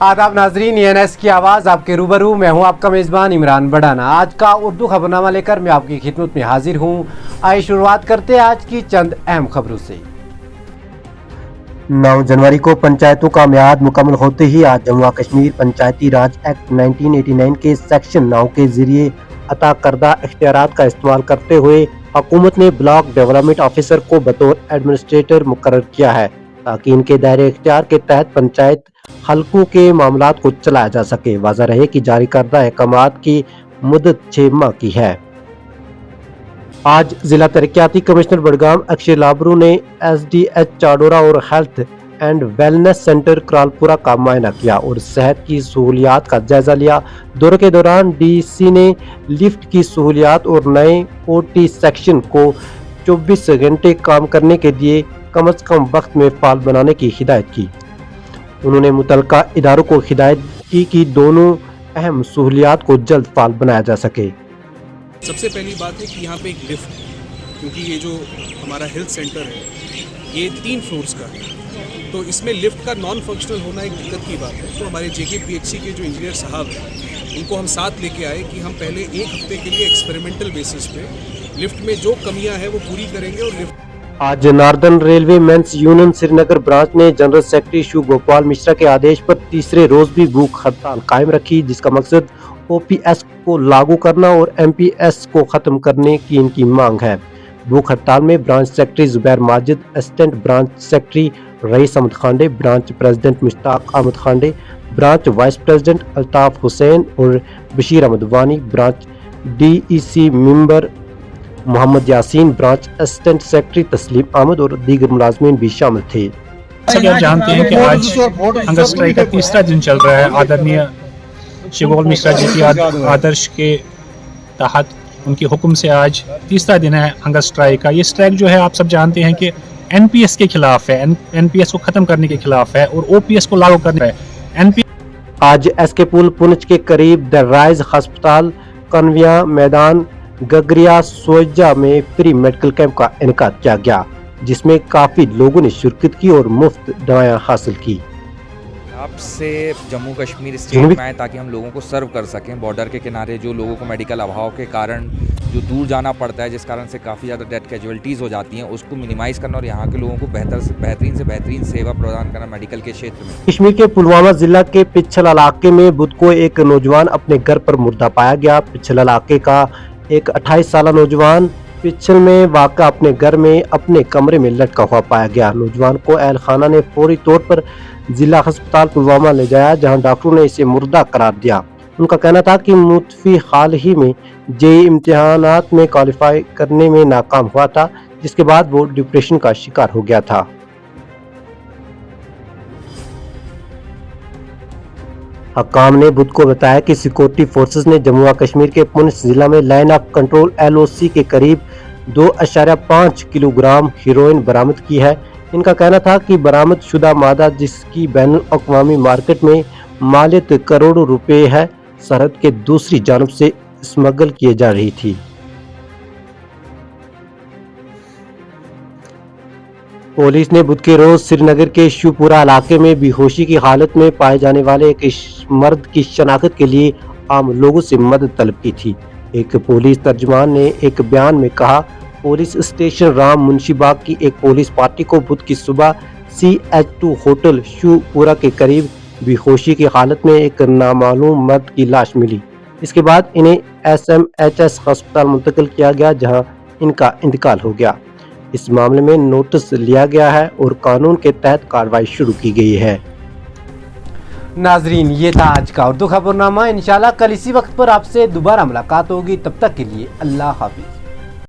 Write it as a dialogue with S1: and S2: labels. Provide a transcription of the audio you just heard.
S1: आदाब नाजरीन, ENS की आवाज़ आपके रूबरू। मैं हूं आपका मेज़बान इमरान बड़ाना। आज का उर्दू खबरनामा लेकर मैं आपकी खिदमत में हाजिर हूं। आइए शुरुआत करते हैं आज की चंद अहम खबरों से। 9 जनवरी को पंचायतों का मियाद मुकम्मल होते ही आज जम्मू कश्मीर पंचायती राज एक्ट 1989 के सेक्शन 9 के जरिए अता करदा इख्तियारात का इस्तेमाल करते हुए हुकूमत ने ब्लॉक डेवलपमेंट ऑफिसर को बतौर एडमिनिस्ट्रेटर मुकर्रर किया है, ताकि इनके दायरे इख्तियार के तहत पंचायत हल्कों के मामलात को चलाया जा सके। वाज़ा रहे कि जारी करदा अहकामात की मुद्दत 6 माह की है। आज जिला तरक्याती कमिश्नर बडगाम अक्षय लाबरू ने SDH चाडोरा और health and wellness centre Karalpura का मुआयना किया और सेहत की सहूलियात का जायजा लिया। दौरे के दौरान DC ने लिफ्ट की सहूलियात और नए OT सेक्शन को 24 घंटे काम करने के लिए कम अज कम वक्त में फाल बनाने की हिदायत की। उन्होंने मुतलका इदारों को हिदायत की कि दोनों अहम सहूलियात को जल्द फाल बनाया जा सके।
S2: सबसे पहली बात है कि यहाँ पे एक लिफ्ट, क्योंकि ये जो हमारा हेल्थ सेंटर है ये 3 फ्लोर्स का है, तो इसमें लिफ्ट का नॉन फंक्शनल होना एक दिक्कत की बात है। तो हमारे JKPHC के जो इंजीनियर साहब हैं उनको हम साथ लेके आए कि हम पहले 1 हफ्ते के लिए एक्सपेरिमेंटल बेसिस पे लिफ्ट में जो कमियां हैं वो पूरी करेंगे। और लिफ्ट
S1: आज Northern Railway Mens Union Srinagar branch ने जनरल सेक्रेटरी शिव गोपाल मिश्रा के आदेश पर तीसरे रोज भी भूख हड़ताल कायम रखी, जिसका मकसद OPS को लागू करना और MPS को खत्म करने की इनकी मांग है। भूख हड़ताल में branch secretary Zubair Majid, assistant branch secretary Rais Ahmad Khande, branch president Mushtaq Ahmad Khande, branch vice president Altaf Hussain और Bashir Ahmad Wani, branch DEC member Mohammad Yasin, branch assistant secretary Taslim Ahmad और दीगर मुलाजमीन भी शामिल थे।
S3: सभी आप जानते हैं कि आज हंगर स्ट्राइक का तीसरा दिन चल रहा है। आदरणीय शिव गोपाल मिश्रा जी की आदर्श के तहत उनके हुक्म से आज तीसरा दिन है हंगर स्ट्राइक का। ये स्ट्राइक जो है आप सब जानते हैं कि NPS के खिलाफ है, NPS को खत्म करने के खिलाफ है और OPS को लागू करना है।
S1: आज SK पुल पुंछ के करीब द राइज अस्पताल कन्विया मैदान गगरिया सोजा में फ्री मेडिकल कैंप का इनेकाद किया गया, जिसमें काफी लोगों ने शिरकत की और मुफ्त दवाएं हासिल की।
S4: आपसे जम्मू कश्मीर स्टेट में आए ताकि हम लोगों को सर्व कर सकें। बॉर्डर के किनारे जो लोगों को मेडिकल अभाव के कारण जो दूर जाना पड़ता है, जिस कारण से काफ़ी ज़्यादा डेथ कैजुअल्टीज़ हो जाती हैं, उसको मिनिमाइज़ करना और यहाँ के लोगों को बेहतरीन से बेहतरीन सेवा प्रदान करना मेडिकल के क्षेत्र में।
S1: कश्मीर के पुलवामा जिला के पिछल इलाके में बुध को एक नौजवान अपने घर पर मुर्दा पाया गया। पिछल इलाके का एक 28 साल नौजवान पिछल में वाक़ा अपने घर में अपने कमरे में लटका हुआ पाया गया। नौजवान को अहल खाना ने फौरी तौर पर जिला अस्पताल पुलवामा ले जाया, जहां डॉक्टरों ने इसे मुर्दा करार दिया। उनका कहना था कि मुतफी हाल ही में JEE इम्तिहानात में क्वालिफाई करने में नाकाम हुआ था, जिसके बाद वो डिप्रेशन का शिकार हो गया था। हकाम ने बुध को बताया कि सिक्योरिटी फोर्सेस ने जम्मू कश्मीर के पुंछ जिला में लाइन ऑफ कंट्रोल LOC के करीब 2.5 किलोग्राम हेरोइन बरामद की है। इनका कहना था कि बरामद शुदा मादा, जिसकी बैनुल अक़वामी मार्केट में मालियत करोड़ों रुपए है, सरहद के दूसरी जानब से स्मगल किए जा रही थी। पुलिस ने बुध के रोज श्रीनगर के शिवपुरा इलाके में बेहोशी की हालत में पाए जाने वाले एक मर्द की शनाख्त के लिए आम लोगों से मदद तलब की थी। एक पुलिस तर्जुमान ने एक बयान में कहा, पुलिस स्टेशन राम मुंशीबाग की एक पुलिस पार्टी को बुध की सुबह CH2 होटल शिवपुरा के करीब बेहोशी की हालत में एक नामालूम मर्द की लाश मिली। इसके बाद इन्हें SMHS अस्पताल मुंतकिल किया गया, जहां इनका इंतकाल हो गया। इस मामले में नोटिस लिया गया है और कानून के तहत कार्रवाई शुरू की गई है। नाजरीन, ये था आज का उर्दू खबरनामा। इंशाल्लाह कल इसी वक्त पर आपसे दोबारा मुलाकात होगी। तब तक के लिए अल्लाह हाफिज।